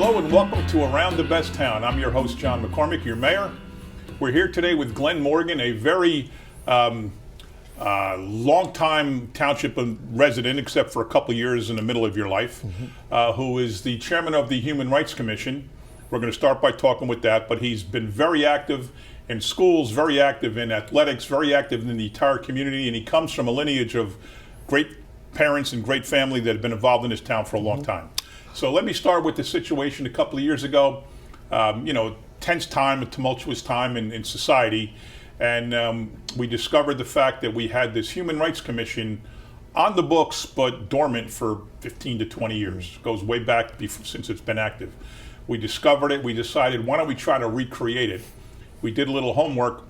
Hello and welcome to Around the Best Town. I'm your host, John McCormac, your mayor. We're here today with Glenn Morgan, a very long-time township resident, except for a couple years in the middle of your life, who is the chairman of the Human Rights Commission. We're going to start by talking with that, but he's been very active in schools, very active in athletics, very active in the entire community, and he comes from a lineage of great parents and great family that have been involved in this town for a long time. So let me start with the situation a couple of years ago. Tense time, a tumultuous time in society, and we discovered the fact that we had this Human Rights Commission on the books but dormant for 15 to 20 years. It goes way back since it's been active. We discovered it, we decided, why don't we try to recreate it? We did a little homework,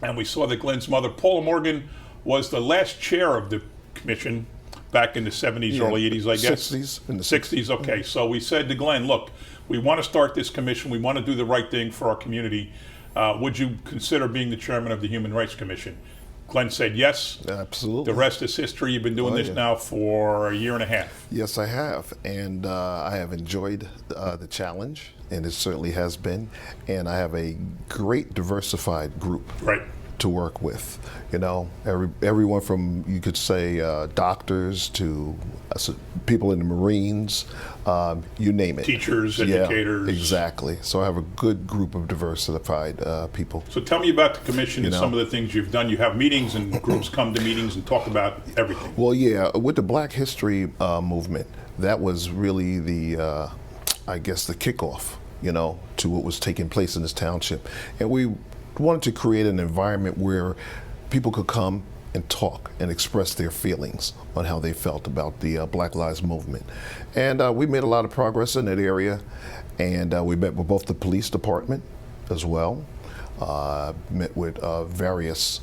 and we saw that Glenn's mother, Paula Morgan, was the last chair of the commission back in the 70s, early 80s, I guess. 60s. In the 60s, okay. So we said to Glenn, look, we want to start this commission. We want to do the right thing for our community. Would you consider being the chairman of the Human Rights Commission? Glenn said yes. Absolutely. The rest is history. You've been doing this now for a year and a half. Yes, I have. And I have enjoyed the challenge, and it certainly has been. And I have a great diversified group. Right. To work with, everyone from, you could say, doctors to people in the Marines, you name it. Teachers, educators. Yeah, exactly. So I have a good group of diversified people. So tell me about the commission and some of the things you've done. You have meetings and groups come to meetings and talk about everything. Well, yeah, with the Black History movement, that was really the, I guess, the kickoff, to what was taking place in this township. And we wanted to create an environment where people could come and talk and express their feelings on how they felt about the Black Lives Movement. And we made a lot of progress in that area. And we met with both the police department as well, met with various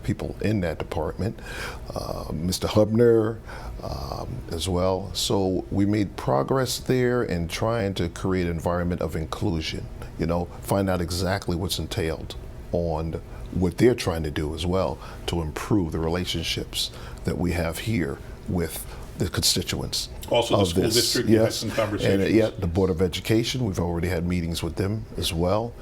people in that department, Mr. Hubner as well. So we made progress there in trying to create an environment of inclusion, find out exactly what's entailed on what they're trying to do as well to improve the relationships that we have here with the constituents. Also the school district, you had some conversations. And the Board of Education, we've already had meetings with them as well.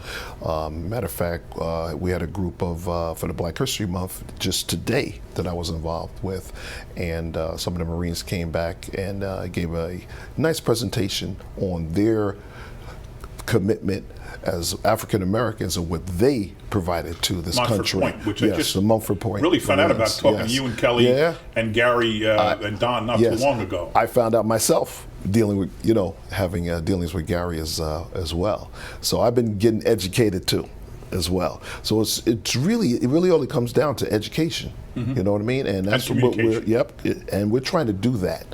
Matter of fact, we had a group of, for the Black History Month just today that I was involved with, and some of the Marines came back and gave a nice presentation on their commitment as African Americans and what they provided to this country. Point, which I just the Mumford Point. Really found out about talking to you and Kelly and Gary and Don not too long ago. I found out myself dealing with, having dealings with Gary as well. So I've been getting educated too, as well. So it really only comes down to education. You know what I mean? And that's what and we're trying to do that,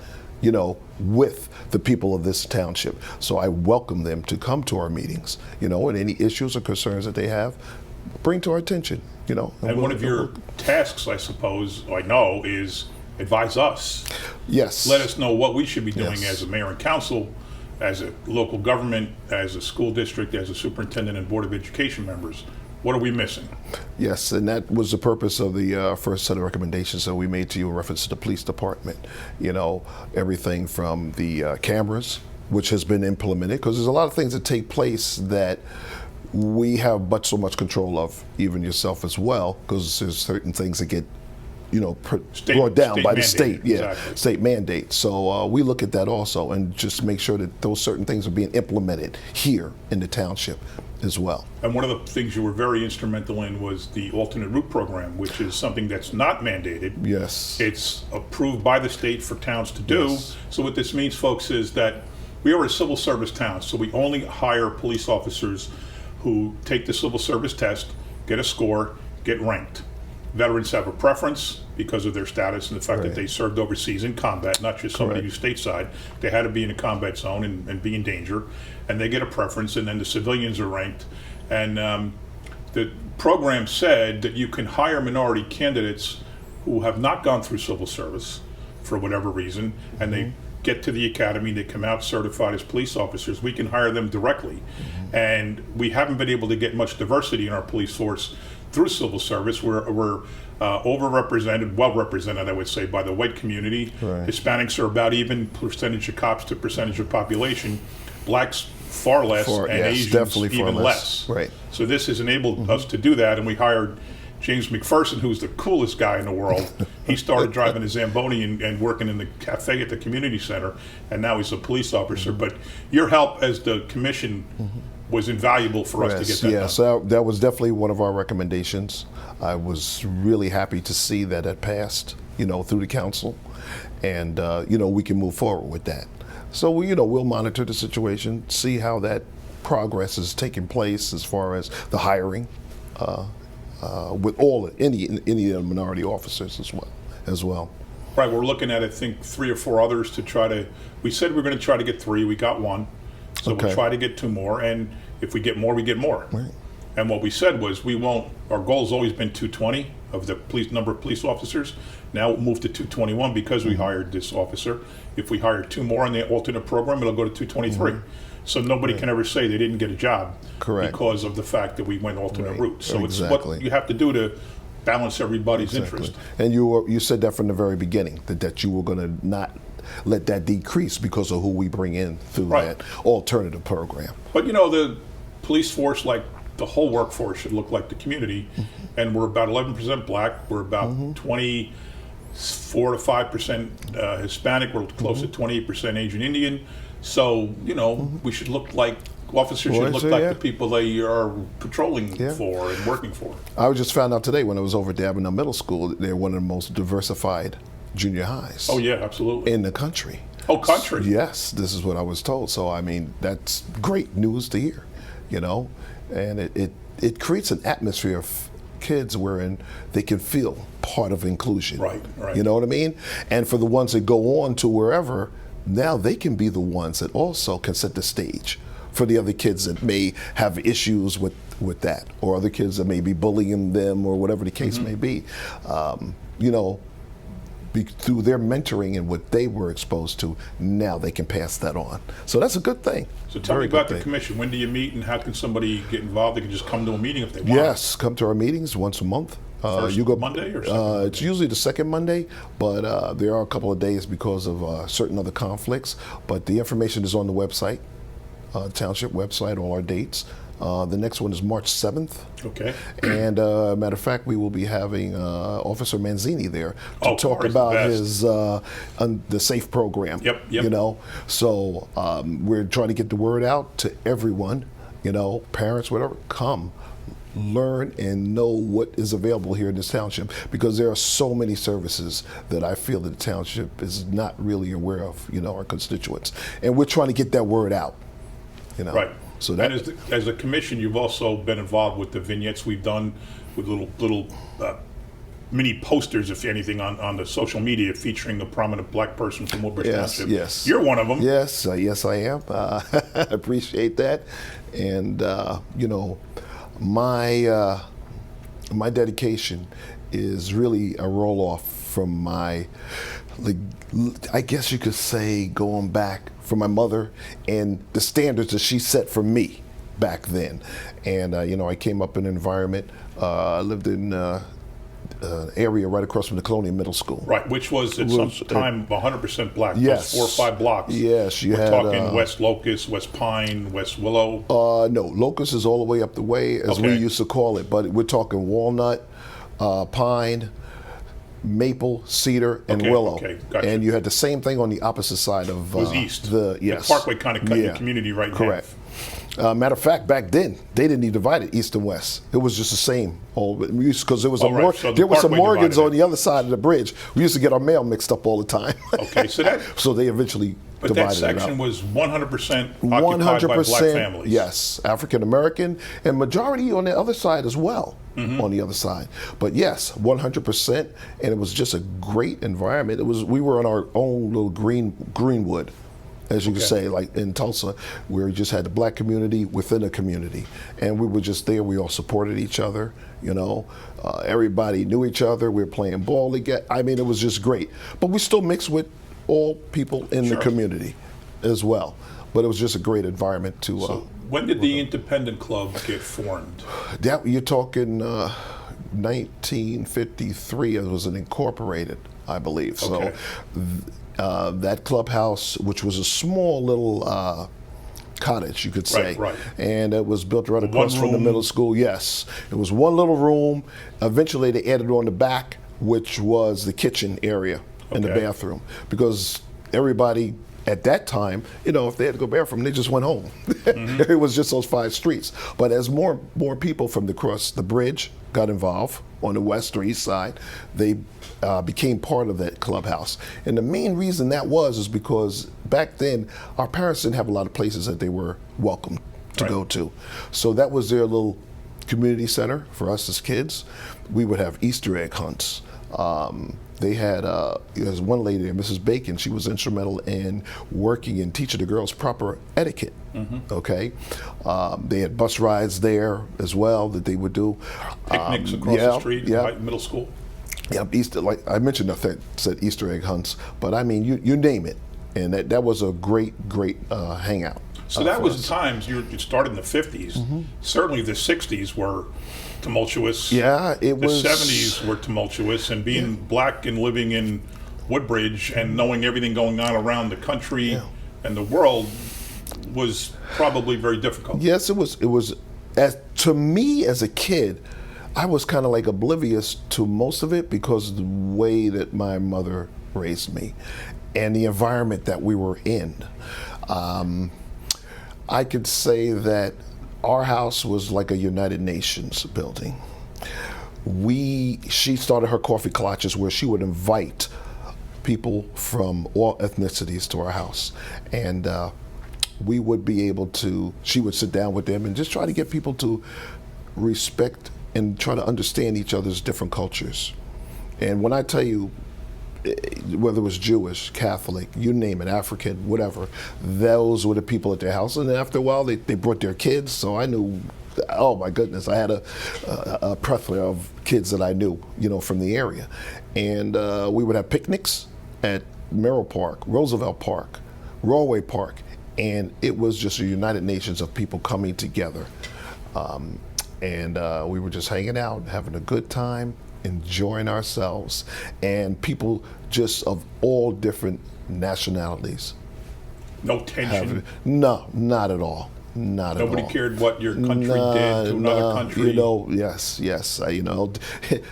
with the people of this township. So I welcome them to come to our meetings, and any issues or concerns that they have, bring to our attention, And one of your tasks, I suppose, I know, is advise us. Yes. Let us know what we should be doing as a mayor and council, as a local government, as a school district, as a superintendent and board of education members. What are we missing? Yes, and that was the purpose of the first set of recommendations that we made to you in reference to the police department. Everything from the cameras, which has been implemented, because there's a lot of things that take place that we have so much control of, even yourself as well, because there's certain things that get brought down by the state, state mandate. So we look at that also and just make sure that those certain things are being implemented here in the township as well. And one of the things you were very instrumental in was the alternate route program, which is something that's not mandated. Yes. It's approved by the state for towns to do. Yes. So what this means, folks, is that we are a civil service town, so we only hire police officers who take the civil service test, get a score, get ranked. Veterans have a preference because of their status and the fact that they served overseas in combat, not just somebody who's stateside. They had to be in a combat zone and be in danger, and they get a preference, and then the civilians are ranked. And the program said that you can hire minority candidates who have not gone through civil service for whatever reason, and they get to the academy, they come out certified as police officers. We can hire them directly. And we haven't been able to get much diversity in our police force through civil service. We're overrepresented, well represented, I would say, by the white community. Hispanics are about even percentage of cops to percentage of population. blacks far less, and yes, Asians definitely far even less. Right. So this has enabled us to do that, and we hired James McPherson, who's the coolest guy in the world. He started driving a Zamboni and working in the cafe at the community center, and now he's a police officer. But your help as the commission was invaluable for us to get that done. So that was definitely one of our recommendations. I was really happy to see that it passed, through the council, and we can move forward with that. So we'll monitor the situation, see how that progress is taking place as far as the hiring with any of the minority officers as well. Right, we're looking at I think 3 or 4 others to try to. We said we were going to try to get 3. We got 1, so we'll try to get 2 more, and if we get more, we get more. Right. And what we said was we won't. Our goal has always been 220 of the number of police officers. Now we'll move to 221 because we hired this officer. If we hire 2 more in the alternate program, it'll go to 223. So nobody can ever say they didn't get a job because of the fact that we went alternate route. So it's what you have to do to balance everybody's interest. And you said that from the very beginning, that you were going to not let that decrease because of who we bring in through that alternative program. But the police force, like the whole workforce, should look like the community. And we're about 11% black. We're about 24 to 5% Hispanic. We're close to 28% Asian Indian. So, we should look like, officers should look like the people they are patrolling for and working for. I just found out today when I was over at Davenport Middle School that they're one of the most diversified junior highs. Oh, yeah, absolutely. In the country. Oh, country? Yes, this is what I was told. So, I mean, that's great news to hear, and it creates an atmosphere of kids wherein they can feel part of inclusion. Right. You know what I mean? And for the ones that go on to wherever, now they can be the ones that also can set the stage for the other kids that may have issues with that, or other kids that may be bullying them, or whatever the case may be. Through their mentoring and what they were exposed to, now they can pass that on. So that's a good thing. So tell me about the commission. When do you meet, and how can somebody get involved? They can just come to a meeting if they want. Yes, come to our meetings once a month. First you go Monday or second It's usually the second Monday, but there are a couple of days because of certain other conflicts. But the information is on the website, township website, all our dates. The next one is March 7th. Okay. And matter of fact, we will be having Officer Manzini there to talk about his the SAFE program. Yep. You know, so we're trying to get the word out to everyone. You know, parents, whatever, come. Learn and know what is available here in this township, because there are so many services that I feel that the township is not really aware of, you know, our constituents. And we're trying to get that word out, you know. Right. So that, And as a commission, you've also been involved with the vignettes we've done with little mini posters, if anything, on the social media featuring a prominent black person from Woodbridge Township. Yes. You're one of them. Yes, yes I am. I appreciate that. And, you know, my dedication is really a roll-off from my, like, I guess you could say, going back from my mother and the standards that she set for me back then. And, you know, I came up in an environment, I lived in area right across from the Colonia Middle School. Right, which was at some time 100% black. Yes. Those 4 or 5 blocks. Yes, you We're had talking West Locust, West Pine, West Willow. No, Locust is all the way up the way, as we used to call it, but we're talking Walnut, Pine, Maple, Cedar, and Willow. Okay, gotcha. And you had the same thing on the opposite side of It was east. the Parkway kind of cut the community right in correct. half. Matter of fact, back then they didn't even divide it east and west. It was just the same. Because there was there were some Morgans on the other side of the bridge. We used to get our mail mixed up all the time. Okay, so that. So they eventually But divided that it up. section was 100% occupied by black families. Yes, African American, and majority on the other side as well. On the other side, but yes, 100%, and it was just a great environment. We were on our own little Greenwood, as you could say, like in Tulsa, where we just had the black community within a community, and we were just there. We all supported each other. You know, everybody knew each other. We were playing ball together. I mean, it was just great. But we still mixed with all people in the community as well. But it was just a great environment to. So when did the Independent Club get formed? That you're talking 1953. It was an incorporated, I believe. So that clubhouse, which was a small little cottage, you could say. Right. And it was built right across from the room. middle school. Yes, it was one little room. Eventually, they added on the back, which was the kitchen area and the Okay. bathroom, because everybody at that time, if they had to go bathroom, they just went home. It was just those 5 streets. But as more people from across the bridge got involved on the west or east side, they became part of that clubhouse. And the main reason that is because back then, our parents didn't have a lot of places that they were welcome to go to. So that was their little community center for us as kids. We would have Easter egg hunts. They had, there's one lady there, Mrs. Bacon, she was instrumental in working and teaching the girls proper etiquette, okay? They had bus rides there as well that they would do. Picnics across the street, right, middle school. Yeah, Easter, like I mentioned, that said Easter egg hunts, but I mean, you name it. And that was a great hangout. So that was the times, you started in the 50s. Certainly the 60s were tumultuous. Yeah, it was. The 70s were tumultuous, and being black and living in Woodbridge and knowing everything going on around the country and the world was probably very difficult. Yes, it was. It was. To me as a kid, I was kind of like oblivious to most of it because of the way that my mother raised me and the environment that we were in. I could say that our house was like a United Nations building. She started her coffee clutches where she would invite people from all ethnicities to our house. And we would be able to, she would sit down with them and just try to get people to respect and try to understand each other's different cultures. And when I tell you, whether it was Jewish, Catholic, you name it, African, whatever, those were the people at their house. And after a while, they brought their kids, so I knew, oh my goodness, I had a plethora of kids that I knew, from the area. And we would have picnics at Merrill Park, Roosevelt Park, Rawway Park, and it was just a United Nations of people coming together. And we were just hanging out, having a good time, enjoying ourselves, and people just of all different nationalities. No tension? No, not at all. Not Nobody at all. cared what your country did to another country? Yes. The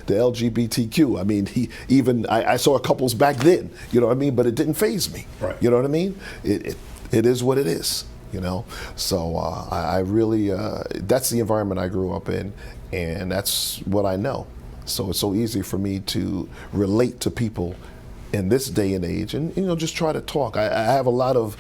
LGBTQ, I mean, I saw couples back then, but it didn't faze me. Right. You know what I mean? It is what it is, So I really, that's the environment I grew up in, and that's what I know. So it's so easy for me to relate to people in this day and age, and just try to talk. I have a lot of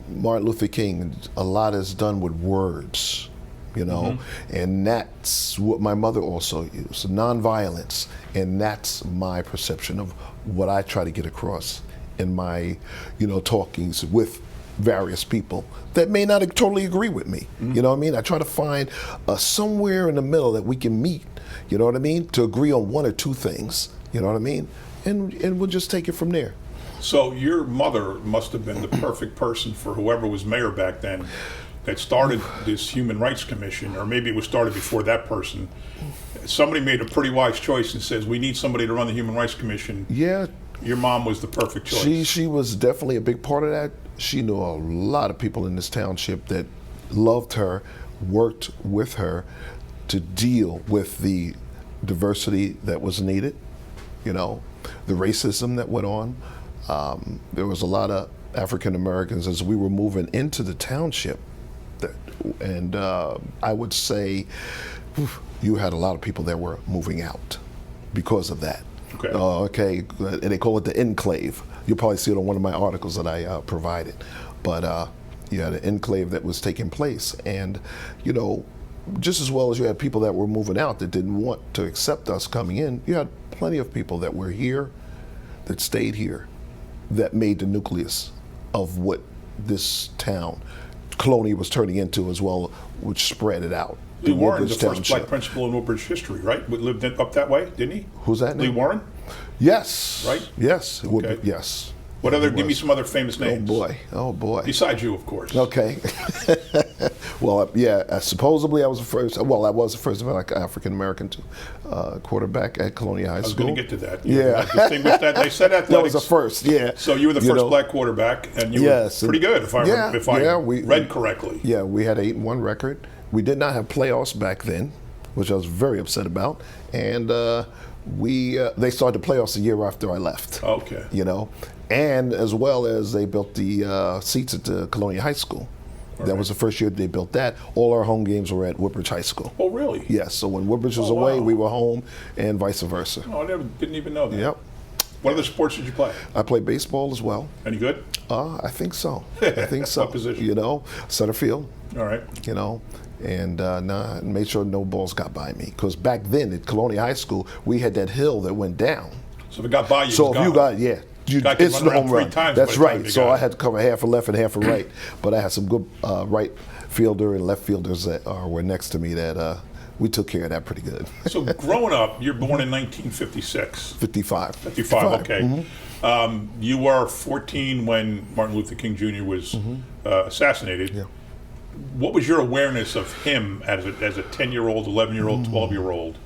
Martin Luther King. A lot is done with words, and that's what my mother also used, nonviolence, and that's my perception of what I try to get across in my, talkings with various people that may not totally agree with me. You know what I mean? I try to find somewhere in the middle that we can meet, to agree on one or two things, you know what I mean? And we'll just take it from there. So your mother must have been the perfect person for whoever was mayor back then that started this Human Rights Commission, or maybe it was started before that person. Somebody made a pretty wise choice and says, we need somebody to run the Human Rights Commission. Yeah. Your mom was the perfect choice. She was definitely a big part of that. She knew a lot of people in this township that loved her, worked with her to deal with the diversity that was needed, the racism that went on. There was a lot of African Americans as we were moving into the township. And I would say you had a lot of people that were moving out because of that. Okay. And they call it the enclave. You'll probably see it on one of my articles that I provided. But you had an enclave that was taking place. And, just as well as you had people that were moving out that didn't want to accept us coming in, you had plenty of people that were here, that stayed here, that made the nucleus of what this town, Colonia, was turning into as well, which spread it out. Lee Warren, the first black principal in Woodbridge history, right? Lived up that way, didn't he? Who's that name? Lee Warren? Yes. Right? Yes. Okay. Yes. What other? Give me some other famous names. Oh boy. Besides you, of course. Okay. Well, yeah. Supposedly, I was the first. Well, I was the first African American quarterback at Colonia High School. I was going to get to that. Yeah. Distinguished that. They said athletics. That was the first. Yeah. So you were the first black quarterback, and you were pretty good, if I read correctly. Yeah, we had an 8-1 record. We did not have playoffs back then, which I was very upset about, and they started the playoffs a year after I left. Okay. And as well as they built the seats at the Colonia High School. That was the first year they built that. All our home games were at Woodbridge High School. Oh, really? Yes. So when Woodbridge was away, we were home, and vice versa. Oh, I didn't even know that. Yep. What other sports did you play? I played baseball as well. Any good? I think so. I think so. What position? Center field. All right. And made sure no balls got by me. Because back then at Colonia High School, we had that hill that went down. So if it got by you, so if you got, it's the home run. That's right. So I had to cover half for left and half for right. But I had some good right fielder and left fielders that were next to me that we took care of that pretty good. So growing up, you're born in 1956. 55. 55, okay. Mm-hmm. You were 14 when Martin Luther King Jr. was assassinated. Yeah. What was your awareness of him as a 10-year-old, 11-year-old, 12-year-old?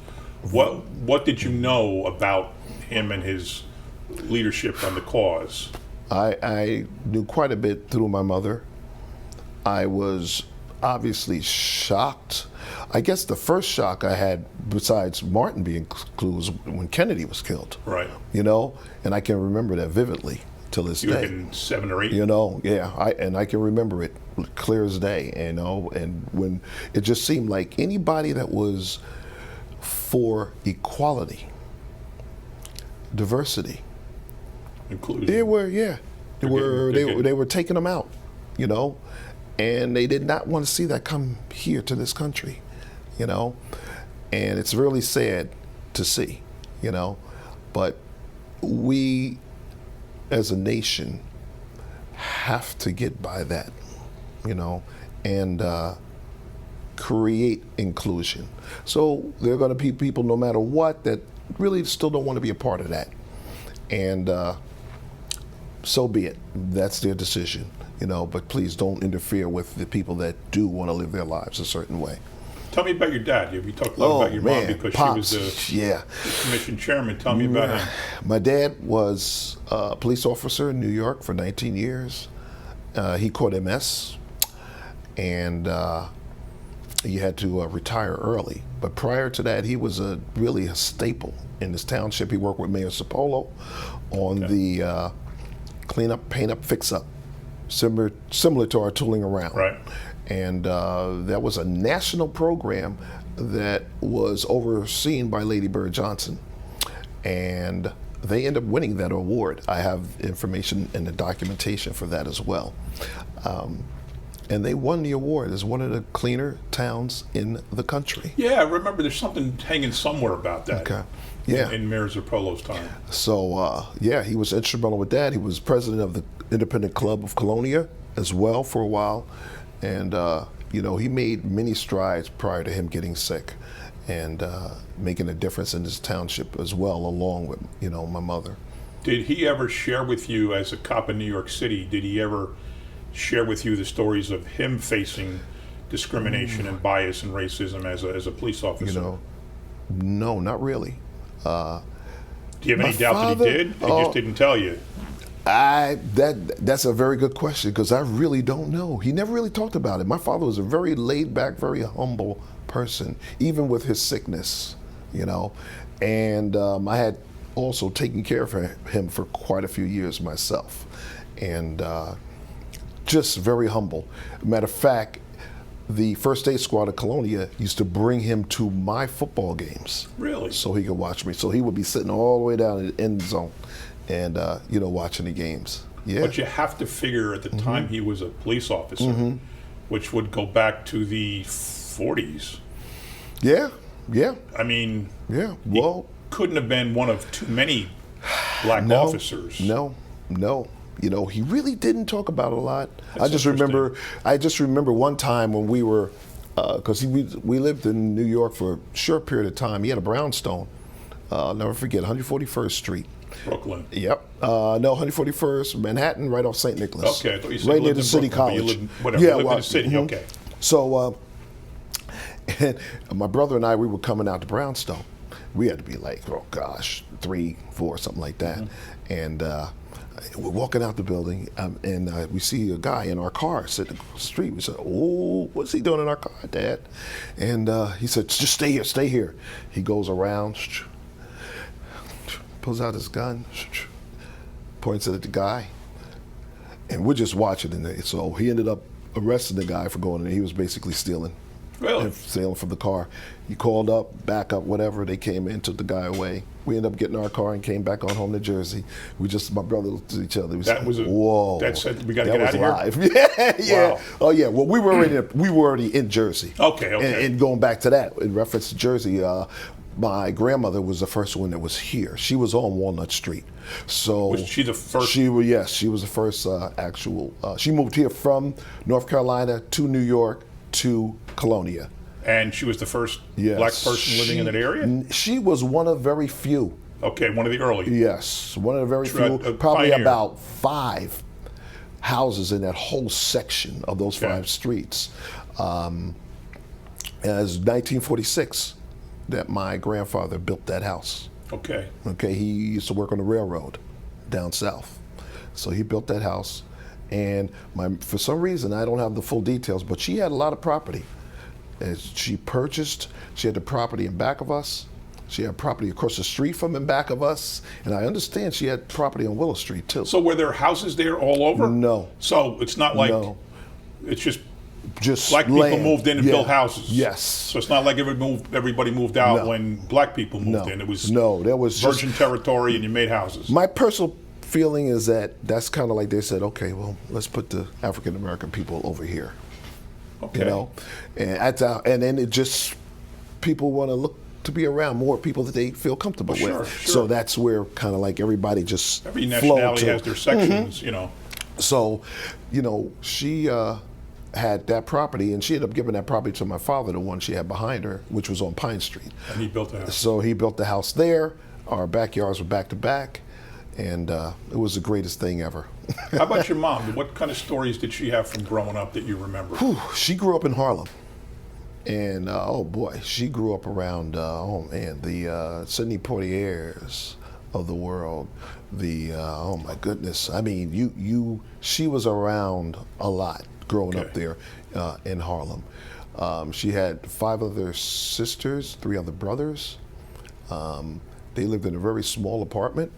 What did you know about him and his leadership on the cause? I knew quite a bit through my mother. I was obviously shocked. I guess the first shock I had, besides Martin being killed, was when Kennedy was killed. Right. And I can remember that vividly till this day. You were in 7 or 8. I can remember it clear as day. And when it just seemed like anybody that was for equality, diversity, including they were taking them out, and they did not want to see that come here to this country, and it's really sad to see, but we as a nation have to get by that, and create inclusion. So there are going to be people, no matter what, that really still don't want to be a part of that, and so be it. That's their decision, but please don't interfere with the people that do want to live their lives a certain way. Tell me about your dad. We talked a lot about your mom because Pops, she was the commission chairman. Tell me about him. My dad was a police officer in New York for 19 years. He caught MS, and he had to retire early. But prior to that, he was really a staple in this township. He worked with Mayor Sapolo on the clean up, paint up, fix up, similar to our tooling around. Right. And that was a national program that was overseen by Lady Bird Johnson. And they ended up winning that award. I have information and the documentation for that as well. And they won the award as one of the cleaner towns in the country. Yeah, I remember there's something hanging somewhere about that. Okay. Yeah. In Mayor Zapolo's time. So, he was instrumental with that. He was president of the Independent Club of Colonia as well for a while. And, he made many strides prior to him getting sick and making a difference in this township as well, along with, my mother. Did he ever share with you, as a cop in New York City, did he ever share with you the stories of him facing discrimination and bias and racism as a police officer? No, not really. Do you have any doubt that he did? He just didn't tell you. That's a very good question, because I really don't know. He never really talked about it. My father was a very laid back, very humble person, even with his sickness, And I had also taken care of him for quite a few years myself, and just very humble. Matter of fact, the first aid squad of Colonia used to bring him to my football games. Really? So he could watch me. So he would be sitting all the way down in the end zone and, watching the games. Yeah. But you have to figure at the time he was a police officer, which would go back to the 40s. Yeah. I mean, well, he couldn't have been one of too many black officers. No. He really didn't talk about it a lot. I just remember one time when we were, because we lived in New York for a short period of time. He had a brownstone I'll never forget 141st Street. Brooklyn. Yep. No, 141st, Manhattan, right off St. Nicholas. Okay, I thought you said right you near lived the in City Brooklyn, but College. you lived in the city. Okay. So, and my brother and I, we were coming out to Brownstone. We had to be like, oh gosh, 3, 4, something like that. And we're walking out the building, and we see a guy in our car sitting across the street. We said, oh, what's he doing in our car, Dad? And he said, just stay here, stay here. He goes around, pulls out his gun, points it at the guy, and we're just watching it. So he ended up arresting the guy for going in there. He was basically stealing. Really? Stealing from the car. He called up, back up, whatever. They came in, took the guy away. We ended up getting our car and came back on home to Jersey. My brother looked at each other. We said, whoa. That said, we got to get out of live. here? Yeah. Wow. Oh, yeah. Well, we were already in Jersey. Okay. And going back to that, in reference to Jersey, my grandmother was the first one that was here. She was on Walnut Street. So was she the first? Yes, she was the first actual. She moved here from North Carolina to New York to Colonia. And she was the first Yes. black person living in that area? She was one of very few. Okay, one of the early. Yes, one of the very few. A Probably pioneer. about 5 houses in that whole section of those 5 streets. As 1946 that my grandfather built that house. Okay. Okay, he used to work on the railroad down south. So he built that house. And for some reason, I don't have the full details, but she had a lot of property. As she had the property in back of us. She had property across the street from in back of us. And I understand she had property on Willow Street, too. So were there houses there all over? No. So it's not like, No. it's just land. black people moved in and built houses. Yes. So it's not like everybody moved out No. when black people moved No. in. It was there was virgin territory and you made houses. My personal feeling is that's kind of like they said, okay, well, let's put the African American people over here. Okay. You know, and then it just people want to look to be around more people that they feel comfortable with. Sure. So that's where kind of like everybody just Every flowed nationality to. has their sections, you know. So, she had that property, and she ended up giving that property to my father, the one she had behind her, which was on Pine Street. And he built a house. So he built the house there. Our backyards were back to back, and it was the greatest thing ever. How about your mom? What kind of stories did she have from growing up that you remember? She grew up in Harlem. And oh boy, she grew up around the Sidney Poitiers of the world. Oh my goodness, I mean, she was around a lot growing up there in Harlem. She had 5 other sisters, 3 other brothers. They lived in a very small apartment.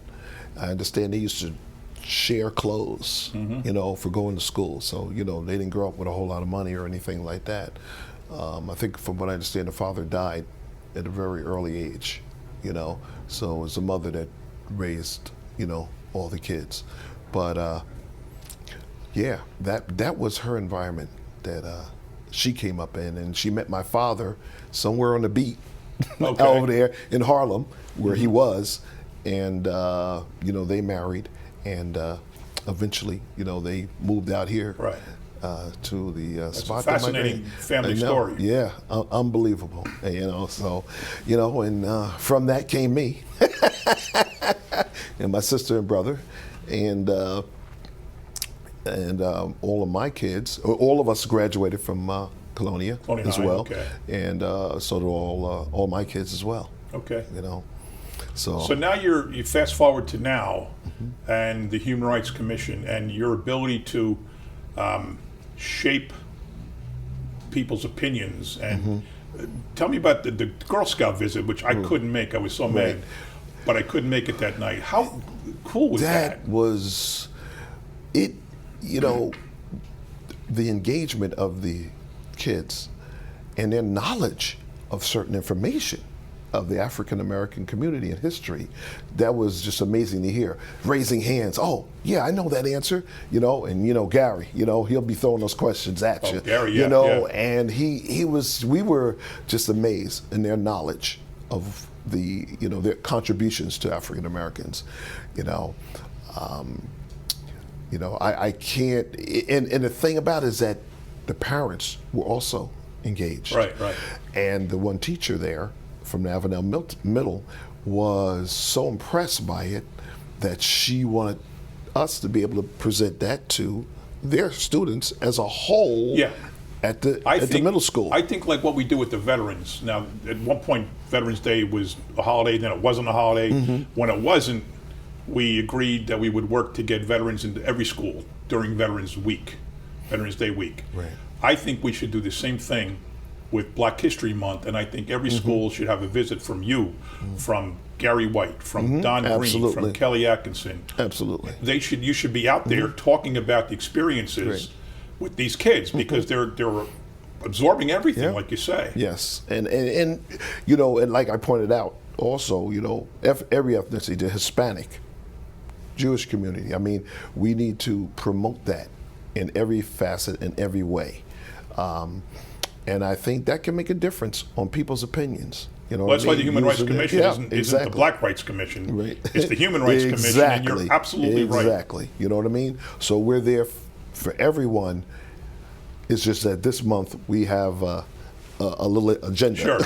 I understand they used to share clothes, for going to school. So they didn't grow up with a whole lot of money or anything like that. I think from what I understand, the father died at a very early age, so it was the mother that raised, all the kids. But yeah, that was her environment that she came up in, and she met my father somewhere on the beat over there in Harlem where he was, and they married, and eventually, they moved out here. Right. To the That's spot. a fascinating family story. Yeah, unbelievable. So, and from that came me and my sister and brother, and all of my kids. All of us graduated from Colonia as High, well, okay. and so do all my kids as well. Okay. So now you fast forward to now, and the Human Rights Commission, and your ability to shape people's opinions. And tell me about the Girl Scout visit, which I couldn't make. I was so mad, but I couldn't make it that night. How cool was that? That was it. The engagement of the kids and their knowledge of certain information of the African American community and history, that was just amazing to hear. Raising hands, oh yeah, I know that answer, and Gary, he'll be throwing those questions at you, Gary, yeah. And we were just amazed in their knowledge of their contributions to African Americans, I can't, and the thing about it is that the parents were also engaged. Right. And the one teacher there from the Avenel Middle was so impressed by it that she wanted us to be able to present that to their students as a whole. Yeah. At the middle school. I think like what we do with the veterans. Now, at one point, Veterans Day was a holiday, then it wasn't a holiday. When it wasn't, we agreed that we would work to get veterans into every school during Veterans Day week. Right. I think we should do the same thing with Black History Month, and I think every school should have a visit from you, from Gary White, from Don Green, from Kelly Atkinson. Absolutely. You should be out there talking about the experiences with these kids, because they're absorbing everything, like you say. Yes, and you know, and like I pointed out, also, you know, every ethnicity, the Hispanic, Jewish community. I mean, we need to promote that in every facet, in every way, and I think that can make a difference on people's opinions. You know, well, that's why the Human Rights Commission isn't the Black Rights Commission. Right. It's the Human Rights Commission, and you're absolutely right. Exactly. You know what I mean? So we're there for everyone. It's just that this month we have a little agenda. Sure.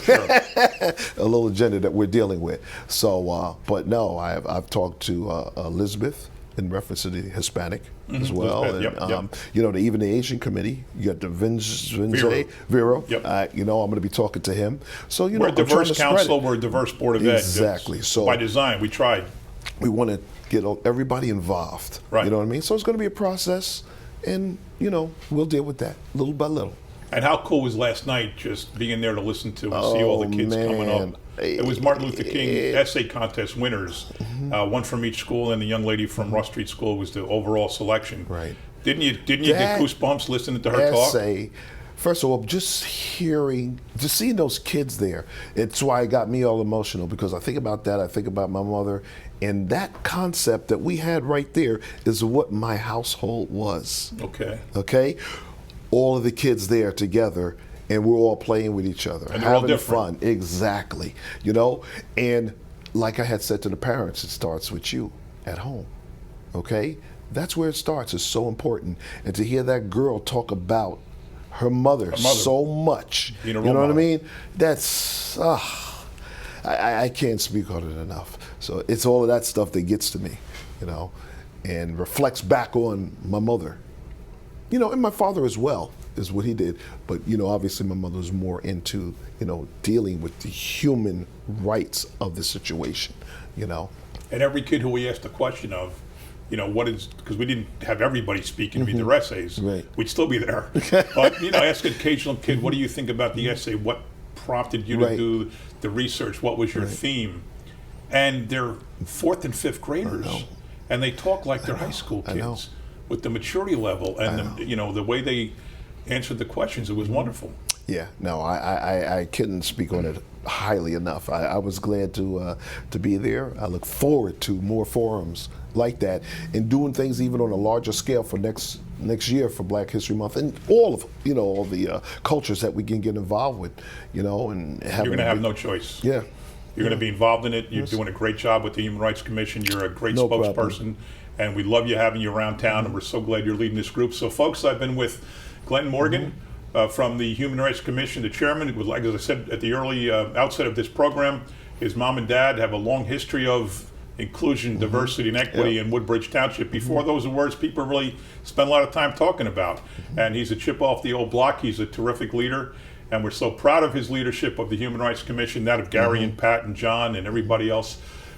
A little agenda that we're dealing with. So, but no, I've talked to Elizabeth in reference to the Hispanic as well. And, you know, even the Asian committee, you got the Vero. Yep. You know, I'm going to be talking to him. So, you know, we're a diverse council, we're a diverse board of ed. Exactly. So by design, we tried. We want to get everybody involved. Right. You know what I mean? So it's going to be a process, and, you know, we'll deal with that little by little. And how cool was last night just being there to listen to and see all the kids coming up? It was Martin Luther King essay contest winners, one from each school, and the young lady from Rush Street School was the overall selection. Right. Didn't you get goosebumps listening to her talk? First of all, just seeing those kids there, it's why it got me all emotional, because I think about that, I think about my mother, and that concept that we had right there is what my household was. Okay? All of the kids there together, and we're all playing with each other, and having fun. Exactly. You know, and like I had said to the parents, it starts with you at home. Okay? That's where it starts. It's so important. And to hear that girl talk about her mother so much, you know what I mean? That's, I can't speak on it enough. So it's all of that stuff that gets to me, you know, and reflects back on my mother. You know, and my father as well, is what he did. But, you know, obviously my mother was more into, you know, dealing with the human rights of the situation, you know. And every kid who we asked the question of, you know, because we didn't have everybody speak and read their essays. Right. We'd still be there. But, you know, ask an occasional kid, what do you think about the essay? What prompted you to do the research? What was your theme? And they're 4th and 5th graders. And they talk like they're high school kids with the maturity level and, you know, the way they answered the questions. It was wonderful. Yeah, no, I couldn't speak on it highly enough. I was glad to be there. I look forward to more forums like that and doing things even on a larger scale for next year for Black History Month and all of, you know, all the cultures that we can get involved with, you know, and you're going to have no choice. Yeah. You're going to be involved in it. You're doing a great job with the Human Rights Commission. You're a great spokesperson, and we love you having you around town, and we're so glad you're leading this group. So, folks, I've been with Glenn Morgan from the Human Rights Commission, the chairman. Like as I said at the early outset of this program, his mom and dad have a long history of inclusion, diversity, and equity in Woodbridge Township. Before those are words people really spend a lot of time talking about. And he's a chip off the old block. He's a terrific leader. And we're so proud of his leadership of the Human Rights Commission, that of Gary and Pat and John and everybody else.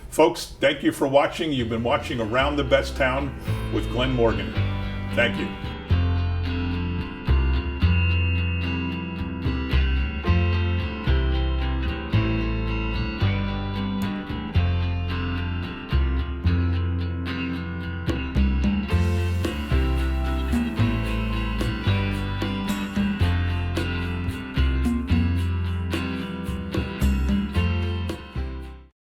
Folks, thank you for watching. You've been watching Around the Best Town with Glenn Morgan. Thank you.